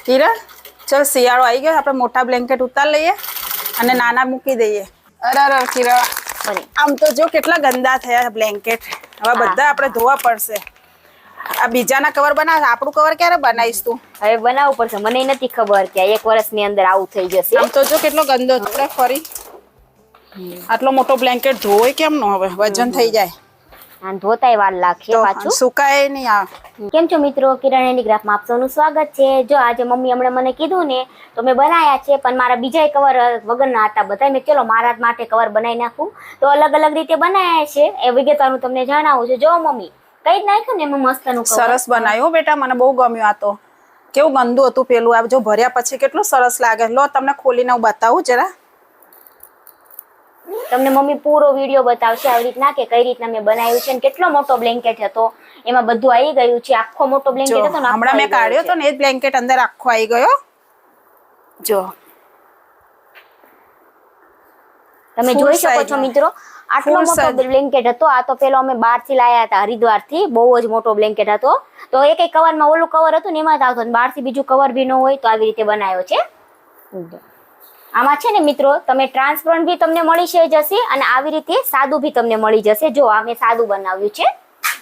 કિરણ ચલ શિયાળો આવી ગયો, આપણે મોટા બ્લેન્કેટ ઉતાર લઈએ અને નાના મૂકી દઈએ. અરે કિરણ આમ તો જો કેટલા ગંદા થયા બ્લેન્કેટ. હવે બધા આપણે ધોવા પડશે. આ બીજાના કવર બનાવે, આપણું કવર ક્યારે બનાવીશ તું? હવે બનાવવું પડશે. મને નથી ખબર કે 1 વર્ષની અંદર આવું થઈ જશે. આમ તો જો કેટલો ગંદો. આપણે ફરી આટલો મોટો બ્લેન્કેટ ધોય કેમ નો? હવે વજન થઈ જાય. ધોતાય વાર લાગશે પાછું, સુકાય નહીં. આ કેમ છો મિત્રો? કિરણ હેન્ડીક્રાફ્ટમાં આપ સૌનું સ્વાગત છે. જો આજે મમ્મી હમણાં મને કીધું ને તો મેં બનાવ્યા છે, પણ મારા બીજા કવર વગરના હતા બધા. મેં ચલો મારા માટે કવર બનાવી નાખું, તો અલગ અલગ રીતે બનાવ્યા છે. એ વિગતવાર તમને જણાવું છું. જો મમ્મી કઈ જ નાખ્યું ને એમાં મસ્તનું સરસ બનાવ્યું બેટા, મને બહુ ગમ્યું. આ તો કેવું ગંદુ હતું પેલું, આ જો ભર્યા પછી કેટલું સરસ લાગે. લો તમને ખોલીને હું બતાવું જરા. તમને મમ્મી પૂરો વિડીયો બતાવશે આવી રીતના કે કઈ રીતના મેં બનાવ્યું છે. કેટલો મોટો બ્લેન્કેટ હતો, એમાં બધું આવી ગયું છે. આખો મોટો બ્લેન્કેટ હતો ને, હમણાં મેં કાઢ્યો હતો ને એ જ બ્લેન્કેટ અંદર આખો આવી ગયો. જો તમે જોઈ શકો છો મિત્રો, આટલો મોટો બ્લેન્કેટ હતો. આ તો પેલો અમે બહારથી લાયા હતા, હરિદ્વાર થી. બહુ જ મોટો બ્લેન્કેટ હતો. તો એક કવરમાં ઓલું કવર હતું ને એમાં જ આવતો, બહારથી બીજું કવર બી ન હોય, તો આવી રીતે બનાવ્યો છે. આમાં છે ને મિત્રો તમે ટ્રાન્સપરન્ટ બી તમને મળી જશે અને આવી રીતે સાદું બી તમને મળી જશે. જો આ મેં સાદું બનાવ્યું છે.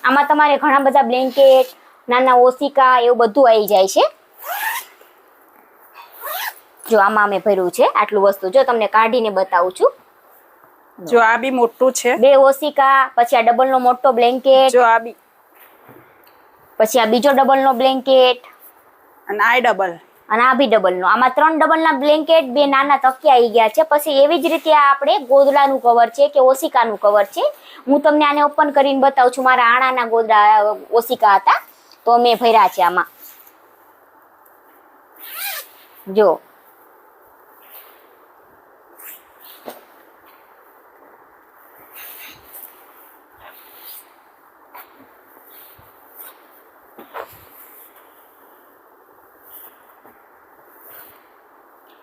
આમાં તમારે ઘણા બધા બ્લેન્કેટ, નાના ઓશિકા એવું બધું આવી જાય છે. જો આમાં અમે ભર્યું છે આટલું વસ્તુ. જો તમને કાઢીને બતાવું છું. જો આ બી મોટું છે, 2 ઓશિકા, પછી આ ડબલ નો મોટો બ્લેન્કેટ, જો આ બી, પછી આ બીજો ડબલ નો બ્લેન્કેટ, અને આ ડબલ, અને આ બી ડબલ નો. આમાં 3 ડબલ ના બ્લેન્કેટ, 2 નાના તકિયા આવી ગયા છે. પછી એવી જ રીતે આ આપણે ગોદડાનું કવર છે કે ઓશિકાનું કવર છે. હું તમને આને ઓપન કરીને બતાવું છું. મારા આણાના ગોદડા ઓશિકા હતા તો મેં ભર્યા છે આમાં. જો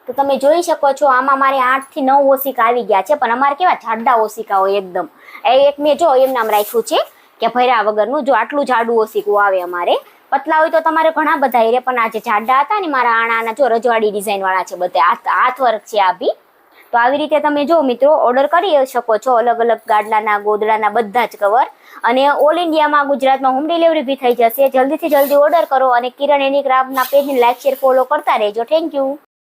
તો તમે જોઈ શકો છો, આમાં મારે 8 થી 9 ઓશિકા આવી ગયા છે. પણ અમારે કેવા જાડા ઓશિકા હોય એકદમ. એક મેં જો એમ નામ રાખ્યું છે કે ભર્યા વગરનું. જો આટલું જાડું ઓશિકું આવે અમારે. પતલા હોય તો તમારે ઘણા બધા રે, પણ આ જે જાડા હતા ને મારા આણાના, જો રજવાડી ડિઝાઇન વાળા છે બધા, હાથ વર્ક છે આ બી. તો આવી રીતે તમે જો મિત્રો ઓર્ડર કરી શકો છો અલગ અલગ ગાડલાના, ગોદડાના બધા જ કવર. અને ઓલ ઇન્ડિયામાં, ગુજરાતમાં હોમ ડિલિવરી બી થઈ જશે. જલ્દીથી જલ્દી ઓર્ડર કરો અને કિરણ હેન્ડીક્રાફ્ટના પેજને લાઈક, શેર, ફોલો કરતા રહેજો. Thank you.